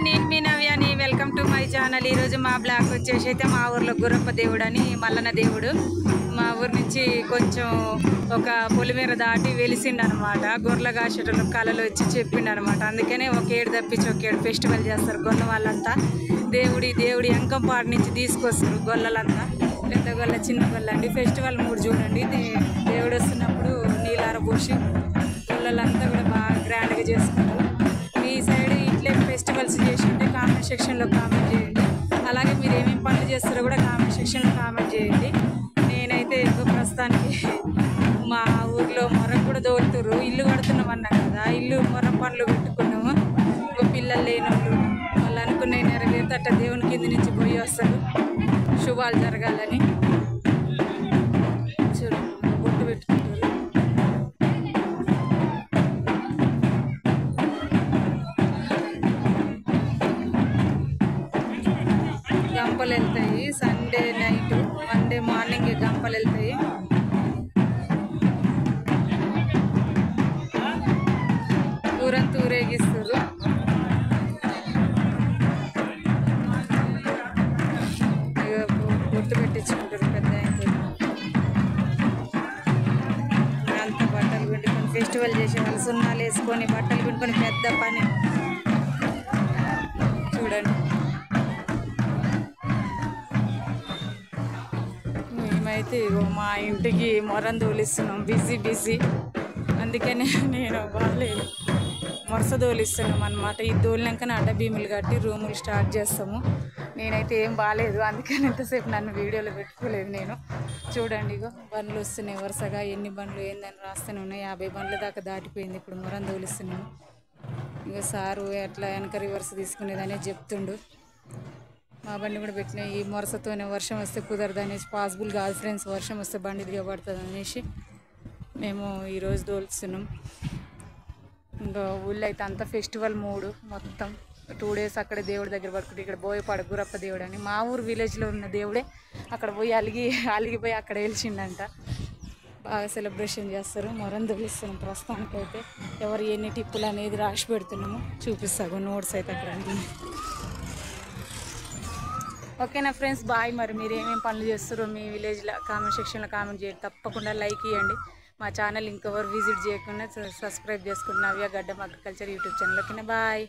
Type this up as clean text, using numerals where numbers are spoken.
నేను మీ నవ్యాని. Welcome to my channel. ఈరోజు మా బ్లాగ్ వచ్చేసి అయితే మా ఊర్లో గురప్ప దేవుడు అని మల్లన్న దేవుడు మా ఊరు నుంచి కొంచెం ఒక పొలిమేర దాటి వెలిసిండనమాట. గొర్రెల కాసేటోళ్ళు కళలు వచ్చి చెప్పిండనమాట. అందుకనే ఒక ఏడు తప్పించి ఒక ఏడు ఫెస్టివల్ చేస్తారు గొల్ల వాళ్ళంతా. దేవుడి అంకంపాడు నుంచి తీసుకొస్తారు గొల్లలంతా, పెద్ద గొల్ల చిన్న గొల్ల అండి. ఫెస్టివల్ 3 చూడండి. దేవుడు వస్తున్నప్పుడు నీళ్ళారబోసి గొల్లలంతా కూడా బాగా గ్రాండ్గా చేసుకుంటారు. మీ సైడ్ ఇట్లే ఫెస్టివల్స్ చేసి ఉంటే కామెంట్ సెక్షన్లో కామెంట్ చేయండి. అలాగే మీరు ఏమేమి పనులు చేస్తారో కూడా కామెంట్ సెక్షన్లో కామెంట్ చేయండి. నేనైతే ప్రస్తుతానికి మా ఊర్లో మొరం కూడా దోలుతురు. ఇల్లు కడుతున్నాం అన్నా కదా, ఇల్లు మొరం పనులు పెట్టుకున్నాము. పిల్లలు లేని వాళ్ళు అనుకునే నెరవేరుతట దేవుని కింద నుంచి పోయి వస్తారు, శుభాలు జరగాలని. చూడు బొట్టు పెట్టుకుంటారు. గంపలు వెళ్తాయి సండే నైట్, మండే మార్నింగ్ గంపలు వెళ్తాయి. ఊరంతా ఊరేగిస్తారు. బొట్టు పెట్టించుకుంటారు పెద్ద అంత బట్టలు పిండుకొని ఫెస్టివల్ చేసే వాళ్ళు సున్నాలు వేసుకొని బట్టలు పిండుకొని పెద్ద పని. చూడండి మేమైతే మా ఇంటికి మొరం తోలిస్తున్నాం, బిజీ. అందుకనే నేను బాగాలేదు, మొరస తోలిస్తున్నాం అనమాట. ఇది తోలినాకనే అడ్డ భీములు కట్టి రూములు స్టార్ట్ చేస్తాము. నేనైతే ఏం బాగాలేదు, అందుకని ఎంతసేపు నన్ను వీడియోలో పెట్టుకోలేదు నేను. చూడండి ఇగో బండ్లు వస్తున్నాయి వరుసగా. ఎన్ని బండ్లు ఏందని రాస్తూనే ఉన్నాయి. 50 బండ్ల దాకా దాటిపోయింది. ఇప్పుడు మొరం తోలిస్తున్నాను. ఇక సారు ఎట్లా వెనక రివర్స్ తీసుకునేదనే చెప్తుండు. మా బండి కూడా పెట్టిన ఈ మొరసతోనే వర్షం వస్తే కుదరదు అనేసి, పాసిబుల్ కాదు ఫ్రెండ్స్, వర్షం వస్తే బండి దిగబడుతుంది అనేసి మేము ఈరోజు తోలుస్తున్నాం. ఇంకా ఊళ్ళో అయితే అంతా ఫెస్టివల్ మూడు మొత్తం 2 డేస్ అక్కడే దేవుడి దగ్గర పడుకుంటే. ఇక్కడ బోయపాడు గురప్ప దేవుడు అని మా ఊరు విలేజ్లో ఉన్న దేవుడే. అక్కడ పోయి అలిగిపోయి అక్కడ వెలిసిండంట. బాగా సెలబ్రేషన్ చేస్తారు. మొరం తోలిస్తున్నాం ప్రస్తుతానికైతే. ఎవరు ఎన్ని టిప్పులు అనేది రాసి పెడుతున్నాము, చూపిస్తాను నోట్స్ అయితే అక్కడ. ఓకేనా ఫ్రెండ్స్, బాయ్. మరి మీరు ఏమేమి పనులు చేస్తారో మీ విలేజ్లో కామెంట్ సెక్షన్లో కామెంట్ చేయండి. తప్పకుండా లైక్ ఇవ్వండి. మా ఛానల్ ఇంకెవరు విజిట్ చేయకుండా సబ్స్క్రైబ్ చేసుకుని నవ్య గడ్డం అగ్రికల్చర్ యూట్యూబ్ ఛానల్. ఓకేనా, బాయ్.